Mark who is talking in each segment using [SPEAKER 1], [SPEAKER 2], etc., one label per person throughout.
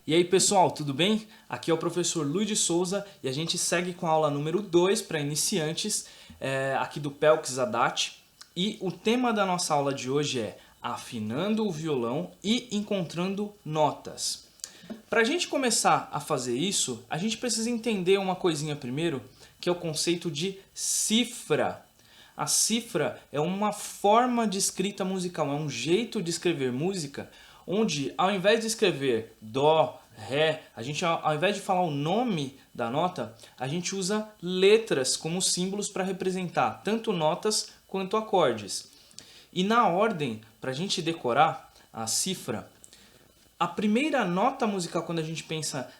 [SPEAKER 1] E aí pessoal, tudo bem? Aqui é o professor Luiz de Souza e a gente segue com a aula número 2 para iniciantes aqui do Pelks Adat. E o tema da nossa aula de hoje é afinando o violão e encontrando notas. Para a gente começar a fazer isso, a gente precisa entender uma coisinha primeiro, que é o conceito de cifra. A cifra é uma forma de escrita musical, é um jeito de escrever música onde, ao invés de escrever dó, ré, a gente, ao invés de falar o nome da nota, a gente usa letras como símbolos para representar tanto notas quanto acordes. E na ordem, para a gente decorar a cifra, a primeira nota musical, quando a gente pensa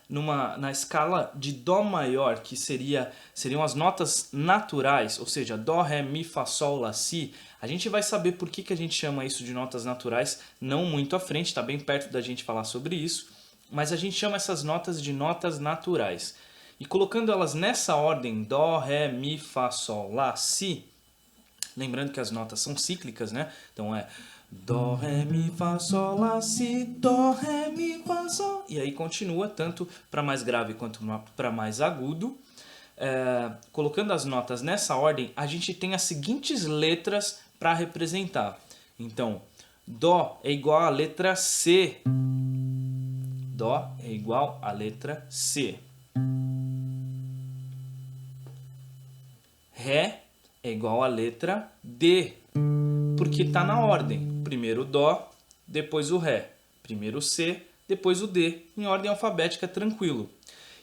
[SPEAKER 1] na escala de Dó maior, que seriam as notas naturais, ou seja, Dó, Ré, Mi, Fá, Sol, Lá, Si, a gente vai saber por que a gente chama isso de notas naturais, não muito à frente, está bem perto da gente falar sobre isso, mas a gente chama essas notas de notas naturais. E colocando elas nessa ordem, Dó, Ré, Mi, Fá, Sol, Lá, Si, lembrando que as notas são cíclicas, né? Então é Dó, Ré, Mi, Fá, Sol, Lá, Si, Dó, Ré, Mi, Fá, Sol. E aí continua tanto para mais grave quanto para mais agudo. Colocando as notas nessa ordem, a gente tem as seguintes letras para representar. Então, Dó é igual à letra C. Dó é igual à letra C. Ré é igual à letra D, porque está na ordem. Primeiro o Dó, depois o Ré. Primeiro o C, depois o D, em ordem alfabética, tranquilo.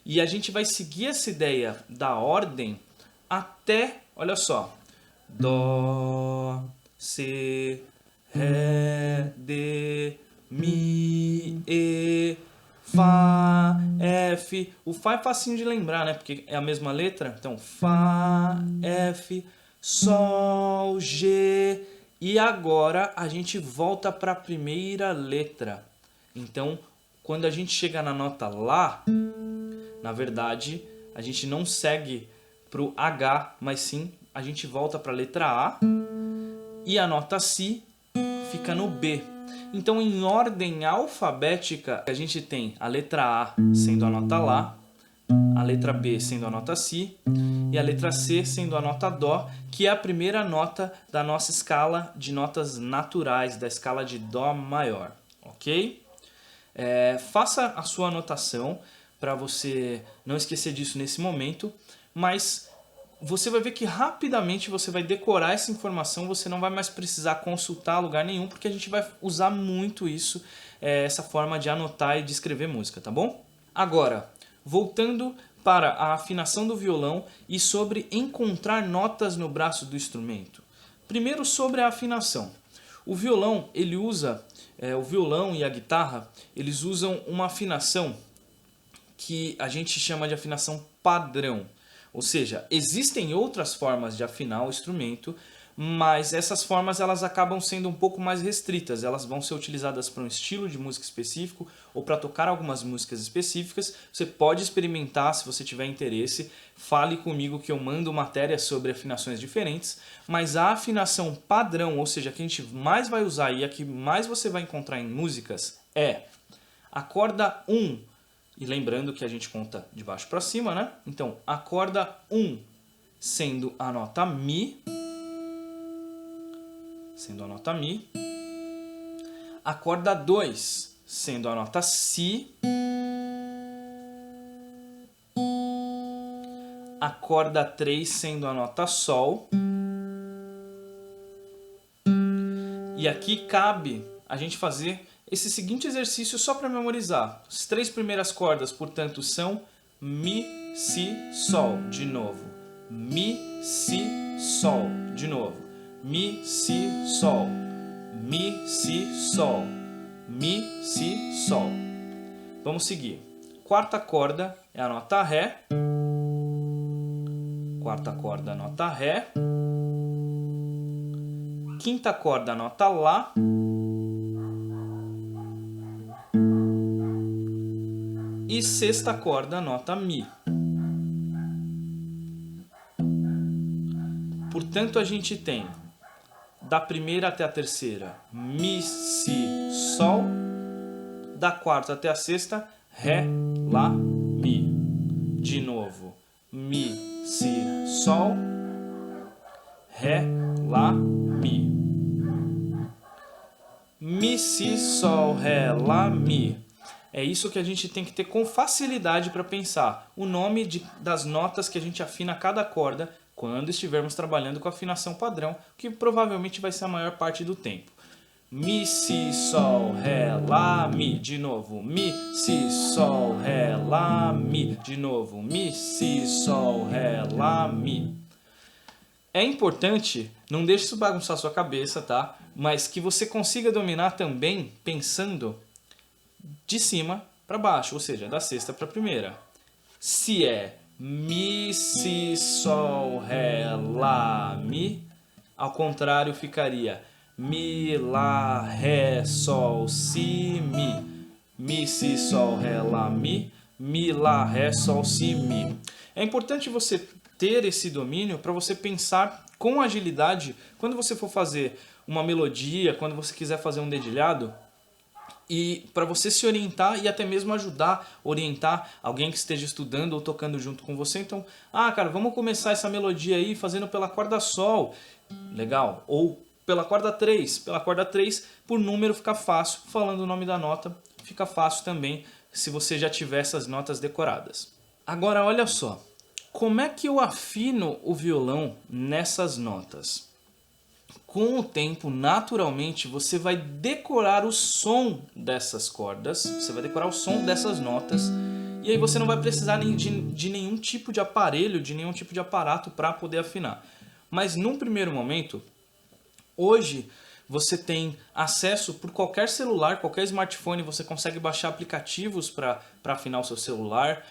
[SPEAKER 1] E a gente vai seguir essa ideia da ordem até, olha só, Dó, C, Ré, D, Mi, E, Fá, F. O Fá é facinho de lembrar, né? Porque é a mesma letra. Então, Fá, F, Sol, G. E agora a gente volta para a primeira letra. Então, quando a gente chega na nota Lá, na verdade, a gente não segue para o H, mas sim a gente volta para a letra A e a nota Si fica no B. Então, em ordem alfabética, a gente tem a letra A sendo a nota Lá, a letra B sendo a nota Si e a letra C sendo a nota Dó, que é a primeira nota da nossa escala de notas naturais, da escala de Dó maior, ok? Faça a sua anotação para você não esquecer disso nesse momento, mas você vai ver que rapidamente você vai decorar essa informação, você não vai mais precisar consultar lugar nenhum, porque a gente vai usar muito isso, essa forma de anotar e de escrever música, tá bom? Agora, voltando para a afinação do violão e sobre encontrar notas no braço do instrumento. Primeiro sobre a afinação. O violão, ele usa, o violão e a guitarra, eles usam uma afinação que a gente chama de afinação padrão. Ou seja, existem outras formas de afinar o instrumento, mas essas formas elas acabam sendo um pouco mais restritas. Elas vão ser utilizadas para um estilo de música específico ou para tocar algumas músicas específicas. Você pode experimentar se você tiver interesse. Fale comigo que eu mando matéria sobre afinações diferentes. Mas a afinação padrão, ou seja, a que a gente mais vai usar e a que mais você vai encontrar em músicas é a corda 1. E lembrando que a gente conta de baixo para cima, né? Então, a corda 1 sendo a nota Mi. Sendo a nota Mi. A corda 2 sendo a nota Si. A corda 3 sendo a nota Sol. E aqui cabe a gente fazer esse seguinte exercício só para memorizar. As 3 primeiras cordas, portanto, são Mi, Si, Sol. De novo. Mi, Si, Sol. De novo. Mi, Si, Sol. Mi, Si, Sol. Mi, Si, Sol. Vamos seguir. Quarta corda é a nota Ré. Quarta corda, nota Ré. Quinta corda, nota Lá. E sexta corda, nota Mi. Portanto, a gente tem da primeira até a terceira Mi, Si, Sol. Da quarta até a sexta, Ré, Lá, Mi. De novo, Mi, Si, Sol, Ré, Lá, Mi. Mi, Si, Sol, Ré, Lá, Mi. É isso que a gente tem que ter com facilidade para pensar. O nome das notas que a gente afina cada corda quando estivermos trabalhando com afinação padrão, que provavelmente vai ser a maior parte do tempo. Mi, Si, Sol, Ré, Lá, Mi. De novo, Mi, Si, Sol, Ré, Lá, Mi. De novo, Mi, Si, Sol, Ré, Lá, Mi. É importante, não deixe isso bagunçar a sua cabeça, tá? Mas que você consiga dominar também pensando de cima para baixo, ou seja, da sexta para a primeira. Se é Mi, Si, Sol, Ré, Lá, Mi, ao contrário ficaria Mi, Lá, Ré, Sol, Si, Mi. Mi, Si, Sol, Ré, Lá, Mi. Mi, Lá, Ré, Sol, Si, Mi. É importante você ter esse domínio para você pensar com agilidade quando você for fazer uma melodia, quando você quiser fazer um dedilhado, e para você se orientar e até mesmo ajudar, orientar alguém que esteja estudando ou tocando junto com você. Então, cara, vamos começar essa melodia aí fazendo pela corda Sol. Legal. Ou pela corda 3. Pela corda 3, por número fica fácil. Falando o nome da nota, fica fácil também se você já tiver essas notas decoradas. Agora, olha só. Como é que eu afino o violão nessas notas? Com o tempo, naturalmente, você vai decorar o som dessas cordas, você vai decorar o som dessas notas, e aí você não vai precisar de nenhum tipo de aparelho, de nenhum tipo de aparato para poder afinar. Mas num primeiro momento, hoje você tem acesso por qualquer celular, qualquer smartphone, você consegue baixar aplicativos para afinar o seu celular,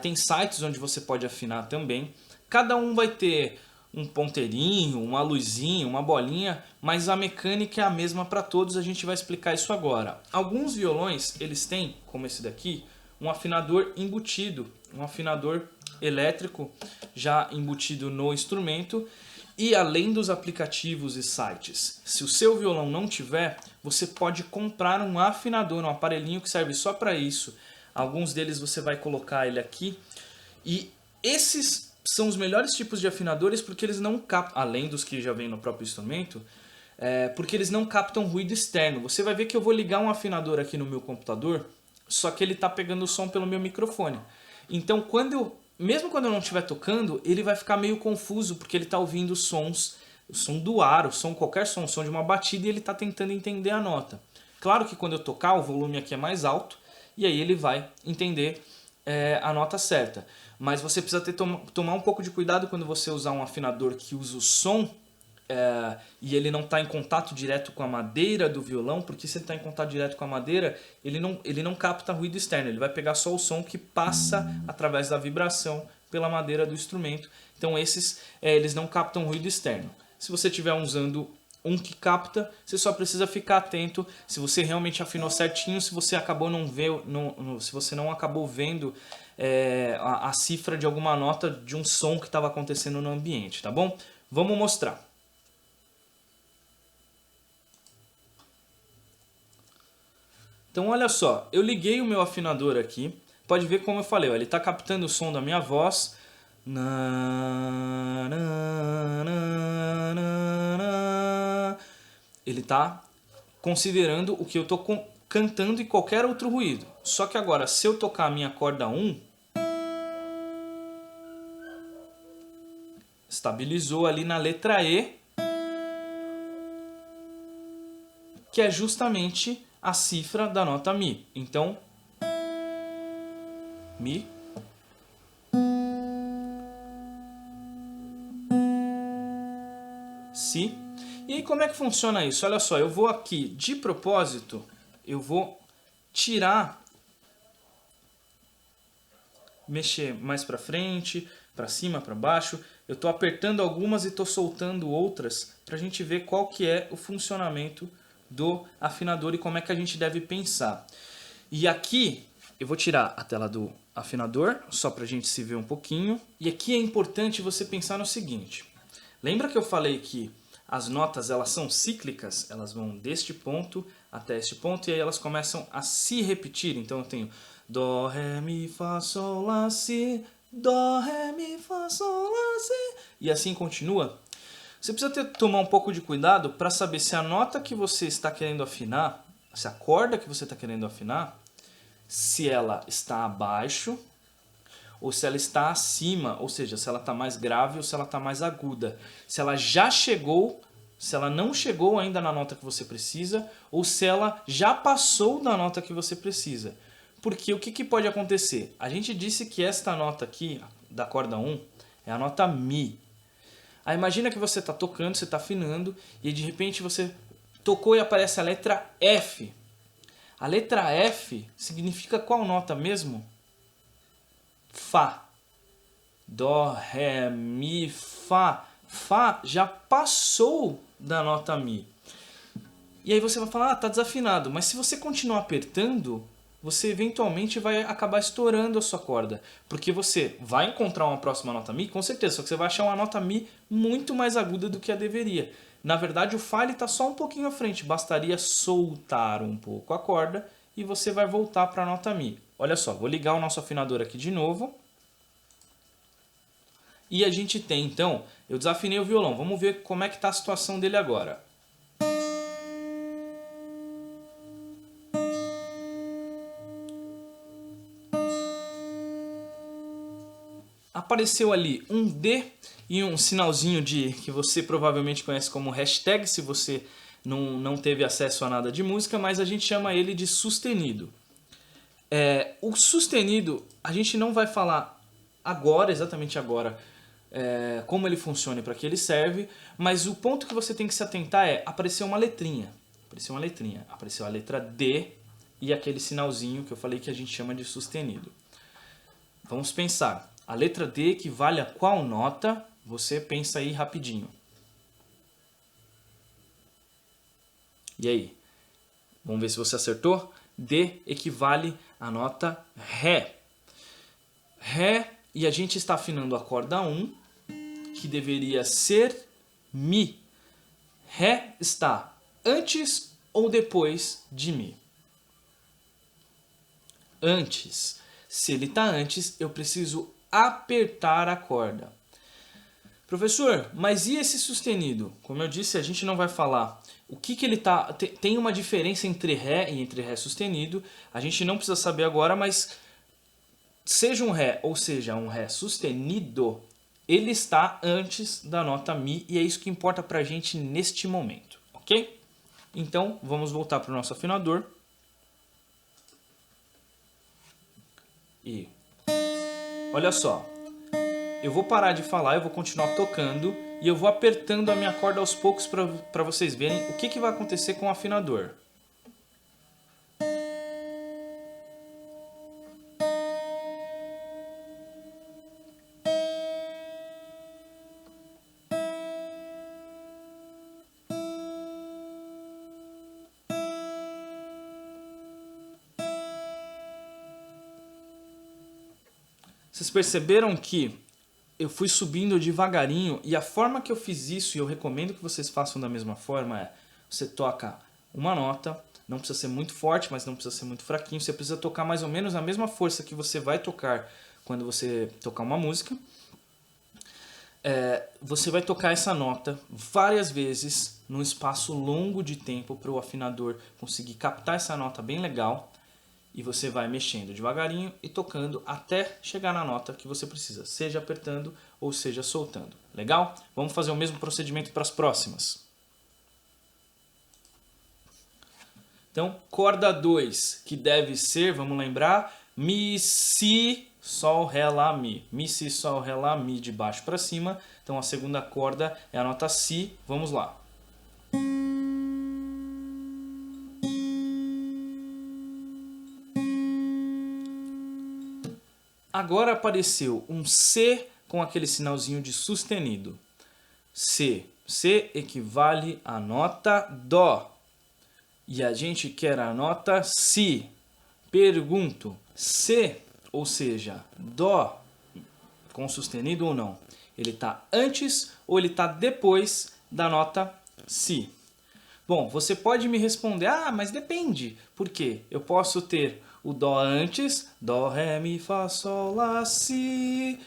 [SPEAKER 1] tem sites onde você pode afinar também. Cada um vai ter um ponteirinho, uma luzinha, uma bolinha, mas a mecânica é a mesma para todos, a gente vai explicar isso agora. Alguns violões, eles têm, como esse daqui, um afinador embutido, um afinador elétrico já embutido no instrumento, e além dos aplicativos e sites, se o seu violão não tiver, você pode comprar um afinador, um aparelhinho que serve só para isso. Alguns deles você vai colocar ele aqui, e esses são os melhores tipos de afinadores porque eles não captam, além dos que já vem no próprio instrumento, porque eles não captam ruído externo. Você vai ver que eu vou ligar um afinador aqui no meu computador, só que ele está pegando o som pelo meu microfone. Então, mesmo quando eu não estiver tocando, ele vai ficar meio confuso porque ele está ouvindo sons, o som do ar, qualquer som, o som de uma batida, e ele está tentando entender a nota. Claro que quando eu tocar, o volume aqui é mais alto e aí ele vai entender a nota certa. Mas você precisa tomar um pouco de cuidado quando você usar um afinador que usa o som e ele não está em contato direto com a madeira do violão, porque se ele está em contato direto com a madeira, ele não capta ruído externo, ele vai pegar só o som que passa através da vibração pela madeira do instrumento. Então esses eles não captam ruído externo. Se você estiver usando um que capta, você só precisa ficar atento se você realmente afinou certinho, se você acabou se você não acabou vendo a cifra de alguma nota de um som que estava acontecendo no ambiente, tá bom? Vamos mostrar. Então olha só, eu liguei o meu afinador aqui, pode ver como eu falei, ele está captando o som da minha voz. Ele está considerando o que eu estou cantando e qualquer outro ruído. Só que agora, se eu tocar a minha corda 1, estabilizou ali na letra E, que é justamente a cifra da nota Mi. Então, Mi, Si. E aí como é que funciona isso? Olha só, eu vou aqui, de propósito, eu vou tirar, mexer mais para frente, para cima, para baixo. Eu estou apertando algumas e estou soltando outras para a gente ver qual que é o funcionamento do afinador e como é que a gente deve pensar. E aqui eu vou tirar a tela do afinador, só para a gente se ver um pouquinho. E aqui é importante você pensar no seguinte. Lembra que eu falei que as notas elas são cíclicas? Elas vão deste ponto até este ponto e aí elas começam a se repetir. Então eu tenho Dó, ré, mi, fá, sol, lá, si. Dó, ré, mi, fá, sol, lá, si. E assim continua. Você precisa tomar um pouco de cuidado para saber se a nota que você está querendo afinar, se a corda que você está querendo afinar, se ela está abaixo ou se ela está acima, ou seja, se ela está mais grave ou se ela está mais aguda. Se ela já chegou, se ela não chegou ainda na nota que você precisa, ou se ela já passou da nota que você precisa. Porque o que pode acontecer? A gente disse que esta nota aqui, da corda 1, é a nota Mi. Aí imagina que você está tocando, você está afinando, e de repente você tocou e aparece a letra F. A letra F significa qual nota mesmo? Fá. Dó, ré, mi, fá. Fá já passou da nota Mi. E aí você vai falar, tá desafinado. Mas se você continuar apertando, você eventualmente vai acabar estourando a sua corda. Porque você vai encontrar uma próxima nota Mi, com certeza. Só que você vai achar uma nota Mi muito mais aguda do que a deveria. Na verdade, o Fá está só um pouquinho à frente. Bastaria soltar um pouco a corda e você vai voltar para a nota Mi. Olha só, vou ligar o nosso afinador aqui de novo. E a gente tem, então, eu desafinei o violão. Vamos ver como é que está a situação dele agora. Apareceu ali um D e um sinalzinho de que você provavelmente conhece como hashtag, se você não teve acesso a nada de música, mas a gente chama ele de sustenido. O sustenido, a gente não vai falar agora, exatamente agora, como ele funciona e para que ele serve, mas o ponto que você tem que se atentar é, apareceu uma letrinha, apareceu a letra D e aquele sinalzinho que eu falei que a gente chama de sustenido. Vamos pensar, a letra D equivale a qual nota? Você pensa aí rapidinho. E aí? Vamos ver se você acertou? D equivale à nota Ré. Ré, e a gente está afinando a corda 1, que deveria ser Mi. Ré está antes ou depois de Mi? Antes. Se ele está antes, eu preciso apertar a corda. Professor, mas e esse sustenido? Como eu disse, a gente não vai falar o que ele tá. Tem uma diferença entre Ré e entre Ré sustenido. A gente não precisa saber agora, mas seja um Ré ou seja um Ré sustenido, ele está antes da nota Mi e é isso que importa pra gente neste momento, ok? Então vamos voltar para o nosso afinador. E olha só. Eu vou parar de falar, eu vou continuar tocando e eu vou apertando a minha corda aos poucos para vocês verem o que vai acontecer com o afinador. Vocês perceberam que eu fui subindo devagarinho e a forma que eu fiz isso, e eu recomendo que vocês façam da mesma forma, é você toca uma nota, não precisa ser muito forte, mas não precisa ser muito fraquinho, você precisa tocar mais ou menos a mesma força que você vai tocar quando você tocar uma música. Você vai tocar essa nota várias vezes num espaço longo de tempo para o afinador conseguir captar essa nota bem legal. E você vai mexendo devagarinho e tocando até chegar na nota que você precisa, seja apertando ou seja soltando. Legal? Vamos fazer o mesmo procedimento para as próximas. Então, corda 2, que deve ser, vamos lembrar, Mi, Si, Sol, Ré, Lá, Mi. Mi, Si, Sol, Ré, Lá, Mi de baixo para cima. Então a segunda corda é a nota Si. Vamos lá. Agora apareceu um C com aquele sinalzinho de sustenido. C. C equivale à nota Dó. E a gente quer a nota Si. Pergunto, C, ou seja, Dó, com sustenido ou não? Ele está antes ou ele está depois da nota Si? Bom, você pode me responder, mas depende. Por quê? Eu posso ter o Dó antes, Dó, Ré, Mi, Fá, Sol, Lá, Si.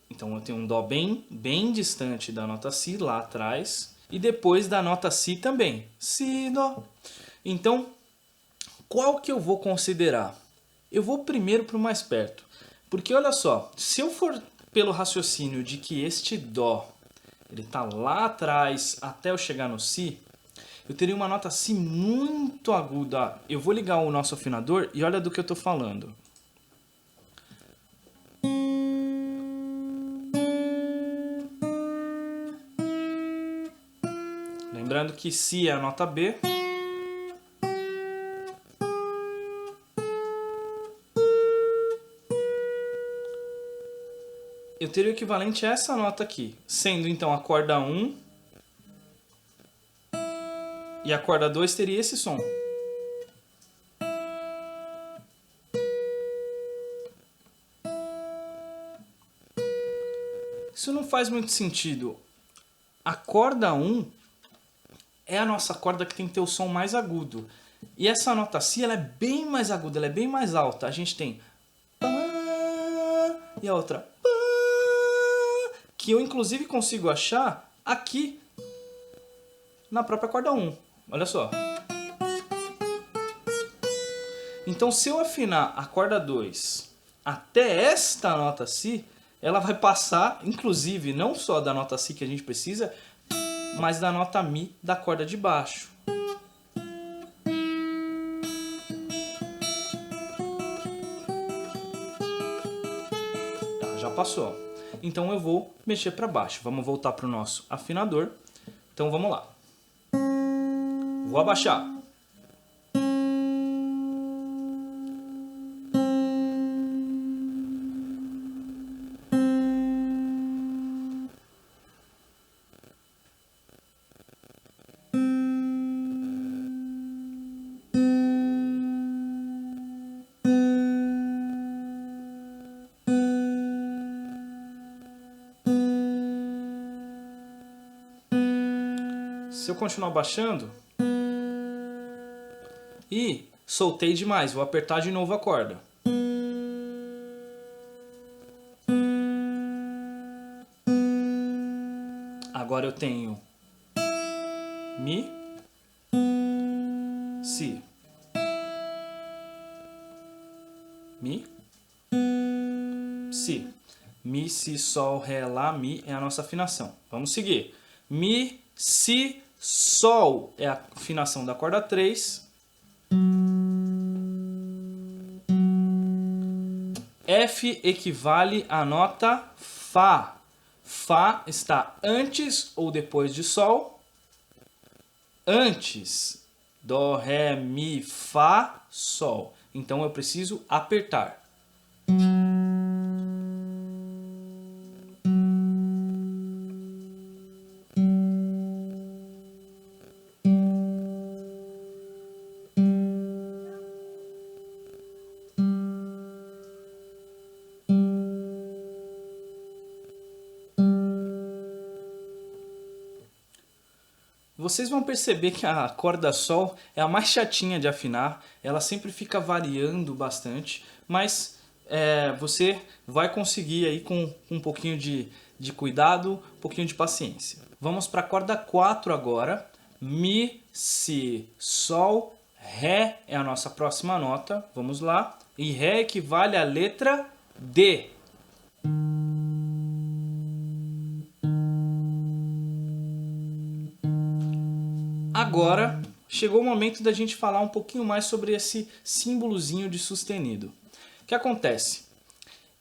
[SPEAKER 1] Então eu tenho um Dó bem distante da nota Si, lá atrás. E depois da nota Si também, Si, Dó. Então, qual que eu vou considerar? Eu vou primeiro para o mais perto. Porque olha só, se eu for pelo raciocínio de que este Dó ele está lá atrás até eu chegar no Si, eu teria uma nota Si muito aguda. Eu vou ligar o nosso afinador e olha do que eu estou falando. Lembrando que Si é a nota B. Eu teria o equivalente a essa nota aqui, sendo então a corda 1 e a corda 2 teria esse som. Isso não faz muito sentido. A corda 1 é a nossa corda que tem que ter o som mais agudo. E essa nota Si ela é bem mais aguda, ela é bem mais alta. A gente tem Pá, e a outra Pá, que eu inclusive consigo achar aqui na própria corda 1. Olha só. Então se eu afinar a corda 2 até esta nota Si, ela vai passar, inclusive, não só da nota Si que a gente precisa, mas da nota Mi da corda de baixo. Tá, já passou. Então eu vou mexer para baixo. Vamos voltar para o nosso afinador. Então vamos lá. Vou abaixar. Se eu continuar baixando e soltei demais, vou apertar de novo a corda. Agora eu tenho Mi, Si, Mi, Si. Mi, Si, Sol, Ré, Lá, Mi é a nossa afinação. Vamos seguir. Mi, Si, Sol é a afinação da corda 3. F equivale à nota Fá. Fá está antes ou depois de Sol? Antes. Dó, Ré, Mi, Fá, Sol. Então eu preciso apertar. Vocês vão perceber que a corda Sol é a mais chatinha de afinar, ela sempre fica variando bastante, mas você vai conseguir aí com um pouquinho de cuidado, um pouquinho de paciência. Vamos para a corda 4 agora. Mi, Si, Sol, Ré é a nossa próxima nota. Vamos lá. E Ré equivale à letra D. Agora chegou o momento da gente falar um pouquinho mais sobre esse símbolozinho de sustenido. O que acontece?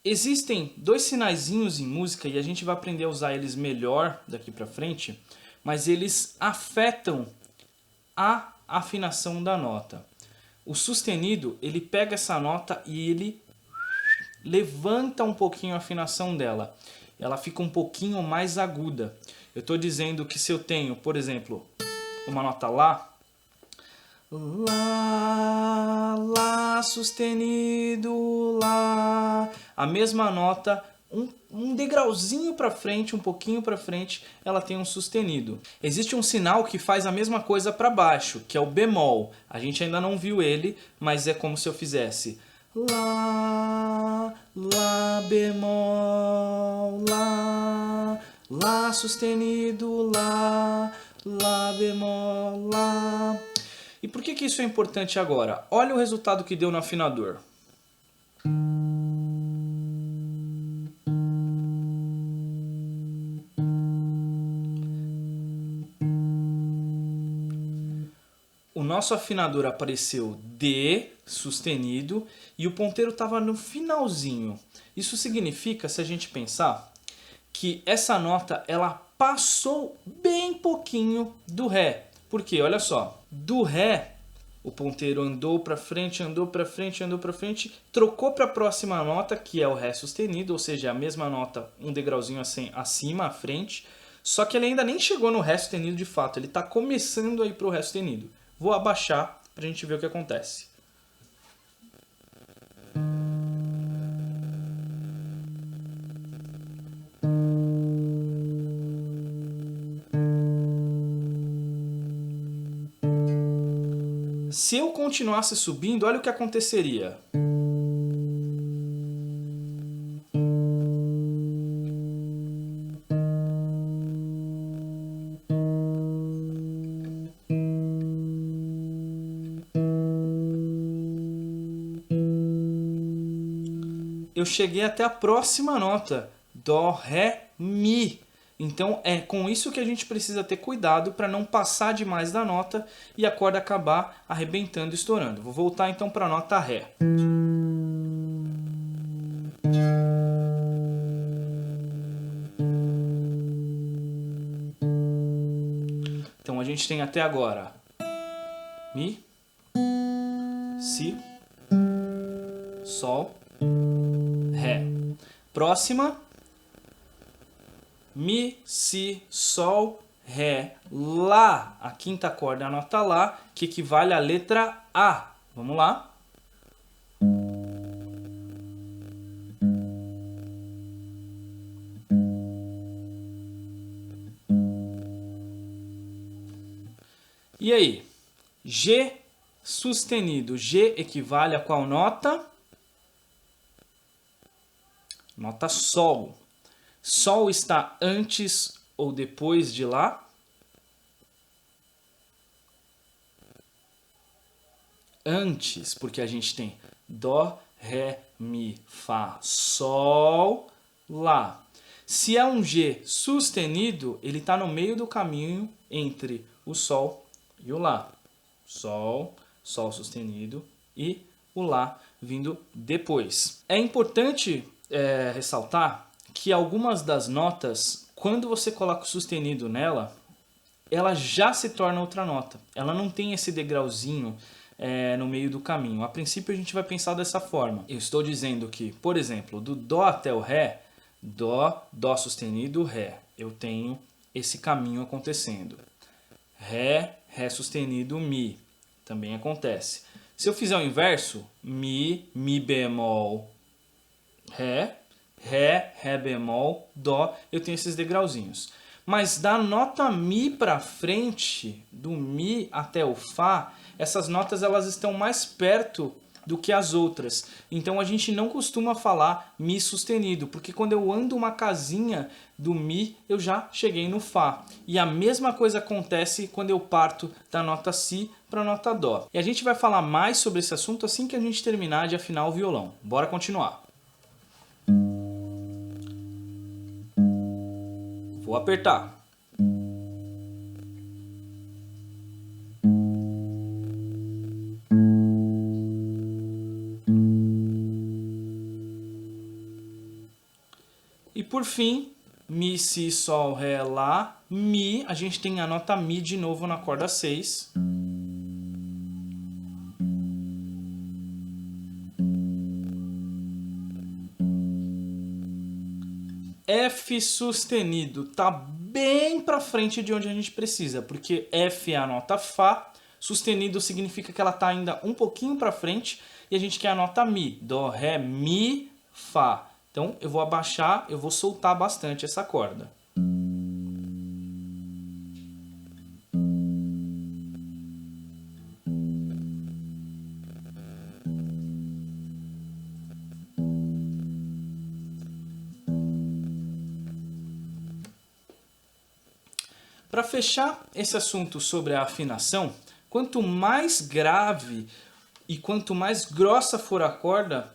[SPEAKER 1] Existem dois sinaizinhos em música e a gente vai aprender a usar eles melhor daqui para frente, mas eles afetam a afinação da nota. O sustenido, ele pega essa nota e ele levanta um pouquinho a afinação dela. Ela fica um pouquinho mais aguda. Eu estou dizendo que se eu tenho, por exemplo, uma nota Lá, Lá, Lá sustenido, Lá, a mesma nota um degrauzinho para frente, um pouquinho para frente, ela tem um sustenido. Existe um sinal que faz a mesma coisa para baixo, que é o bemol. A gente ainda não viu ele, mas é como se eu fizesse Lá, Lá bemol, Lá, Lá sustenido, Lá, Lá bemol, Lá. E por que isso é importante agora? Olha o resultado que deu no afinador. O nosso afinador apareceu D sustenido e o ponteiro estava no finalzinho. Isso significa, se a gente pensar, que essa nota ela passou bem pouquinho do Ré. Por quê? Olha só, do Ré o ponteiro andou para frente, andou para frente, andou para frente, trocou para a próxima nota, que é o Ré sustenido, ou seja, a mesma nota, um degrauzinho assim, acima, à frente, só que ele ainda nem chegou no Ré sustenido de fato, ele está começando a ir para o Ré sustenido. Vou abaixar para a gente ver o que acontece. Se eu continuasse subindo, olha o que aconteceria. Eu cheguei até a próxima nota, Dó, Ré, Mi. Então é com isso que a gente precisa ter cuidado para não passar demais da nota e a corda acabar arrebentando, estourando. Vou voltar então para a nota Ré. Então a gente tem até agora Mi, Si, Sol, Ré. Próxima, Mi, Si, Sol, Ré, Lá. A quinta corda é a nota Lá, que equivale à letra A. Vamos lá. E aí? G sustenido. G equivale a qual nota? Nota Sol. Sol está antes ou depois de Lá? Antes, porque a gente tem Dó, Ré, Mi, Fá, Sol, Lá. Se é um G sustenido, ele está no meio do caminho entre o Sol e o Lá. Sol, Sol sustenido e o Lá vindo depois. É importante ressaltar que algumas das notas, quando você coloca o sustenido nela, ela já se torna outra nota. Ela não tem esse degrauzinho no meio do caminho. A princípio a gente vai pensar dessa forma. Eu estou dizendo que, por exemplo, do Dó até o Ré, Dó, Dó sustenido, Ré. Eu tenho esse caminho acontecendo. Ré, Ré sustenido, Mi. Também acontece. Se eu fizer o inverso, Mi, Mi bemol, Ré, Ré, Ré bemol, Dó, eu tenho esses degrauzinhos. Mas da nota Mi para frente, do Mi até o Fá, essas notas elas estão mais perto do que as outras. Então a gente não costuma falar Mi sustenido, porque quando eu ando uma casinha do Mi, eu já cheguei no Fá. E a mesma coisa acontece quando eu parto da nota Si para a nota Dó. E a gente vai falar mais sobre esse assunto assim que a gente terminar de afinar o violão. Bora continuar. Vou apertar. E por fim, Mi, Si, Sol, Ré, Lá, Mi. A gente tem a nota Mi de novo na corda 6. F sustenido está bem para frente de onde a gente precisa, porque F é a nota Fá, sustenido significa que ela está ainda um pouquinho para frente, e a gente quer a nota Mi. Dó, Ré, Mi, Fá. Então eu vou abaixar, eu vou soltar bastante essa corda. Para fechar esse assunto sobre a afinação, quanto mais grave e quanto mais grossa for a corda,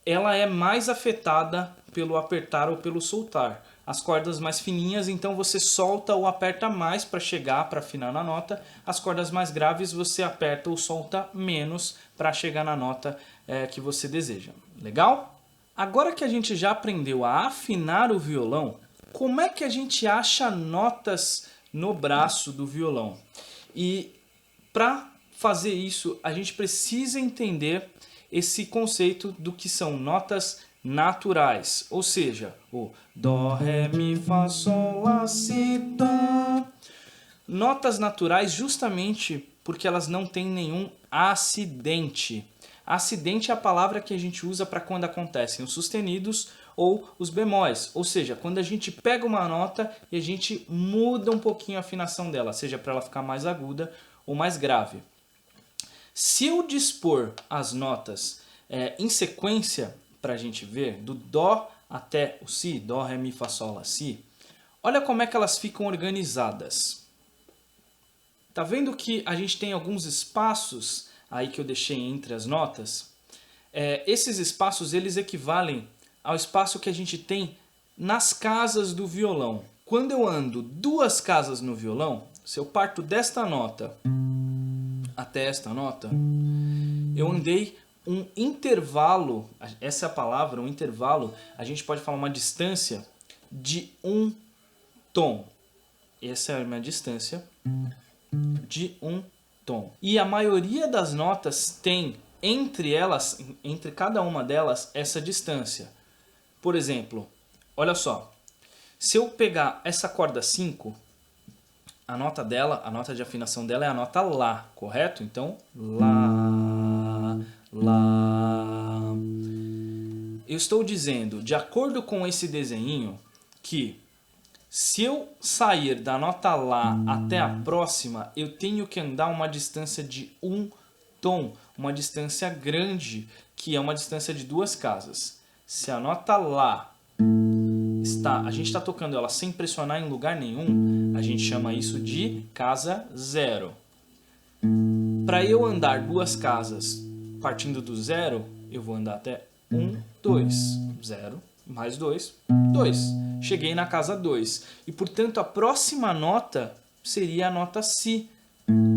[SPEAKER 1] ela é mais afetada pelo apertar ou pelo soltar. As cordas mais fininhas, então você solta ou aperta mais para chegar, para afinar na nota. As cordas mais graves você aperta ou solta menos para chegar na nota que você deseja. Legal? Agora que a gente já aprendeu a afinar o violão, como é que a gente acha notas no braço do violão? E para fazer isso, a gente precisa entender esse conceito do que são notas naturais, ou seja, o dó, ré, mi, fá, sol, lá, si, dó. Notas naturais justamente porque elas não têm nenhum acidente. Acidente é a palavra que a gente usa para quando acontecem os sustenidos ou os bemóis, ou seja, quando a gente pega uma nota e a gente muda um pouquinho a afinação dela, seja para ela ficar mais aguda ou mais grave. Se eu dispor as notas em sequência para a gente ver, do dó até o si, dó, ré, mi, fá, sol, lá, si, olha como é que elas ficam organizadas. Tá vendo que a gente tem alguns espaços aí que eu deixei entre as notas? Esses espaços eles equivalem ao espaço que a gente tem nas casas do violão. Quando eu ando 2 casas no violão, se eu parto desta nota até esta nota, eu andei um intervalo, essa é a palavra, um intervalo, a gente pode falar uma distância de 1 tom. Essa é a minha distância de 1 tom. E a maioria das notas tem entre elas, entre cada uma delas, essa distância. Por exemplo, olha só, se eu pegar essa corda 5, a nota dela, a nota de afinação dela é a nota Lá, correto? Então, Lá, Lá. Eu estou dizendo, de acordo com esse desenho, que se eu sair da nota Lá até a próxima, eu tenho que andar uma distância de 1 tom, uma distância grande, que é uma distância de 2 casas. Se a nota Lá a gente está tocando ela sem pressionar em lugar nenhum, a gente chama isso de casa 0. Para eu andar 2 casas partindo do 0, eu vou andar até 1, 2, 0, mais 2, 2. Cheguei na casa 2. E, portanto, a próxima nota seria a nota Si.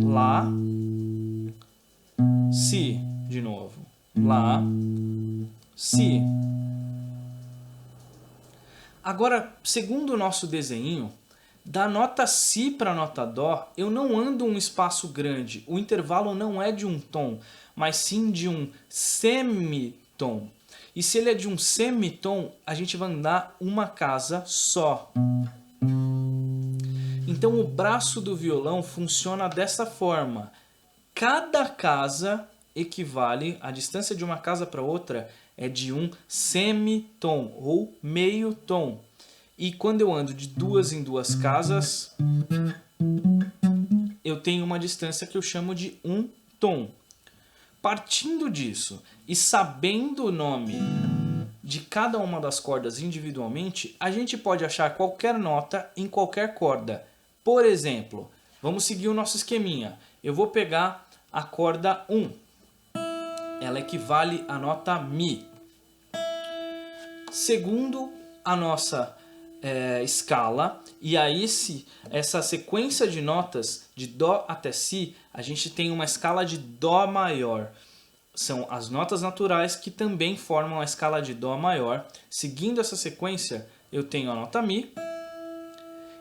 [SPEAKER 1] Lá, Si, de novo. Lá, Si. Agora, segundo o nosso desenho, da nota Si para a nota Dó, eu não ando um espaço grande. O intervalo não é de 1 tom, mas sim de um semitom. E se ele é de um semitom, a gente vai andar uma casa só. Então o braço do violão funciona dessa forma. Cada casa equivale, a distância de uma casa para outra é de um semitom ou meio tom. E quando eu ando de 2 em 2 casas, eu tenho uma distância que eu chamo de 1 tom. Partindo disso e sabendo o nome de cada uma das cordas individualmente, a gente pode achar qualquer nota em qualquer corda. Por exemplo, vamos seguir o nosso esqueminha. Eu vou pegar a corda 1. Ela equivale à nota Mi. Segundo a nossa escala, e aí essa sequência de notas de Dó até Si, a gente tem uma escala de Dó maior. São as notas naturais que também formam a escala de Dó maior. Seguindo essa sequência, eu tenho a nota Mi,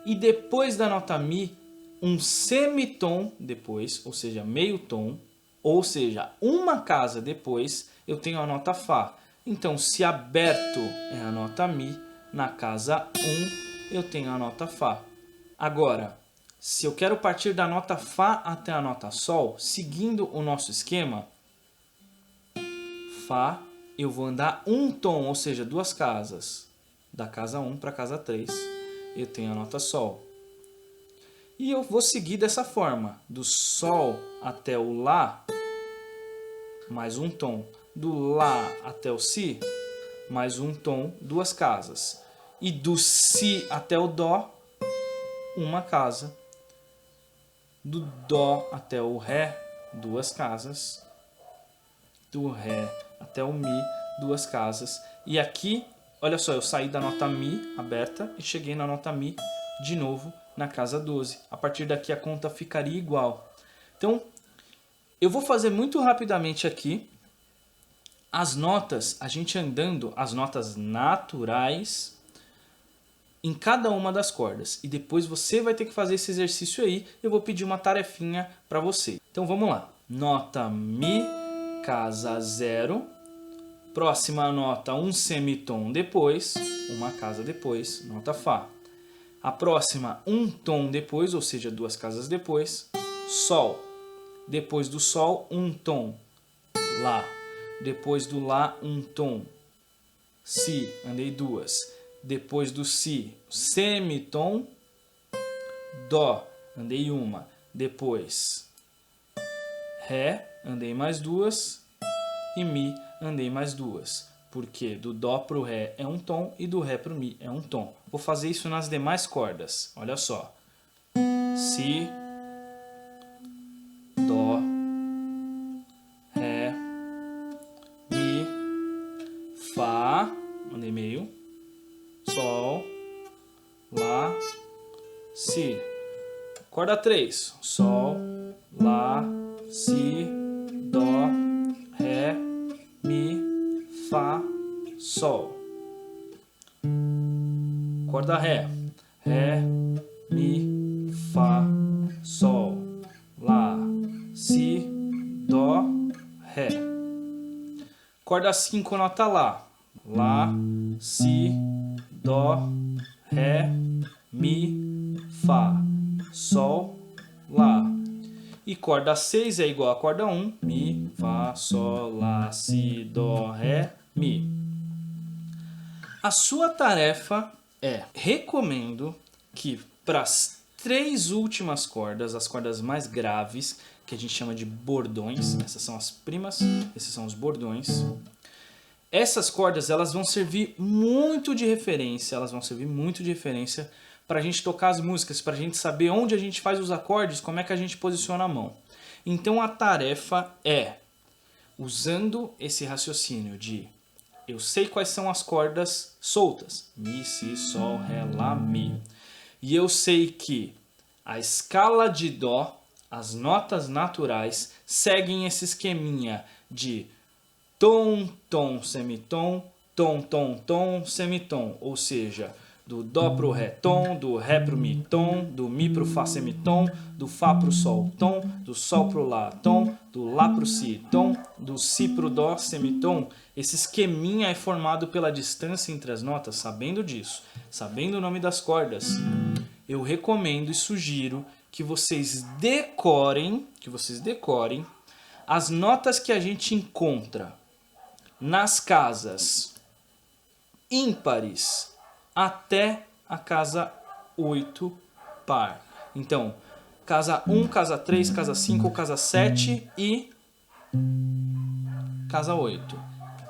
[SPEAKER 1] e depois da nota Mi, um semitom depois, ou seja, meio tom, ou seja, uma casa depois, eu tenho a nota Fá. Então, se aberto é a nota Mi, na casa 1 eu tenho a nota Fá. Agora, se eu quero partir da nota Fá até a nota Sol, seguindo o nosso esquema, Fá, eu vou andar um tom, ou seja, duas casas. Da casa 1 para a casa 3, eu tenho a nota Sol. E eu vou seguir dessa forma, do Sol até o Lá, mais um tom. Do Lá até o Si, mais um tom, duas casas. E do Si até o Dó, uma casa. Do Dó até o Ré, duas casas. Do Ré até o Mi, duas casas. E aqui, olha só, eu saí da nota Mi aberta e cheguei na nota Mi de novo na casa 12. A partir daqui a conta ficaria igual. Então, eu vou fazer muito rapidamente aqui as notas, a gente andando, as notas naturais em cada uma das cordas. E depois você vai ter que fazer esse exercício aí. Eu vou pedir uma tarefinha para você. Então vamos lá. Nota Mi, casa 0. Próxima nota, um semitom depois, uma casa depois, nota Fá. A próxima, um tom depois, ou seja, duas casas depois, Sol. Depois do Sol, um tom, Lá. Depois do Lá, um tom, Si, andei duas. Depois do Si, semitom, Dó, andei uma. Depois, Ré, andei mais duas. E Mi, andei mais duas. Porque do Dó para o Ré é um tom e do Ré para o Mi é um tom. Vou fazer isso nas demais cordas. Olha só. Si, Dó, Ré, Mi, Fá, andei meio, Sol, Lá, Si. Corda 3. Sol, Lá, Si, Dó, Ré, Mi, Fá, Sol. Corda Ré. Ré, Mi, Fá, Sol, Lá, Si, Dó, Ré. Corda 5, nota Lá. Lá, Si, Dó, Ré, Mi, Fá, Sol, Lá. E corda 6 é igual a corda 1. Mi, Fá, Sol, Lá, Si, Dó, Ré, Mi. A sua tarefa é, recomendo que para as 3 últimas cordas, as cordas mais graves, que a gente chama de bordões, essas são as primas, esses são os bordões. Essas cordas elas vão servir muito de referência, para a gente tocar as músicas, para a gente saber onde a gente faz os acordes, como é que a gente posiciona a mão. Então a tarefa é, usando esse raciocínio de eu sei quais são as cordas soltas, Mi, Si, Sol, Ré, Lá, Mi, e eu sei que a escala de Dó, as notas naturais, seguem esse esqueminha de tom, tom, semitom, tom, tom, tom, semitom, ou seja, do Dó pro Ré tom, do Ré pro Mi tom, do Mi pro Fá semitom, do Fá pro Sol tom, do Sol pro Lá tom, do Lá pro Si tom, do Si pro Dó semitom. Esse esqueminha é formado pela distância entre as notas. Sabendo disso, sabendo o nome das cordas, eu recomendo e sugiro que vocês decorem as notas que a gente encontra nas casas ímpares até a casa 8 par. Então, casa 1, casa 3, casa 5, casa 7 e casa 8.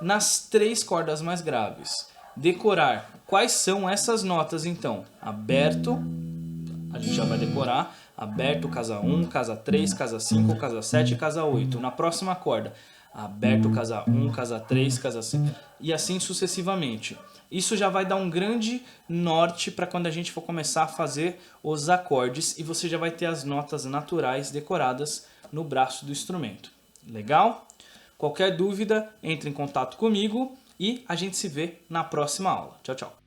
[SPEAKER 1] Nas 3 cordas mais graves. Decorar quais são essas notas então. Aberto, a gente já vai decorar. Aberto, casa 1, casa 3, casa 5, casa 7 e casa 8. Na próxima corda, aberto, casa 1, casa 3, casa 5 e assim sucessivamente. Isso já vai dar um grande norte para quando a gente for começar a fazer os acordes e você já vai ter as notas naturais decoradas no braço do instrumento. Legal? Qualquer dúvida, entre em contato comigo e a gente se vê na próxima aula. Tchau, tchau.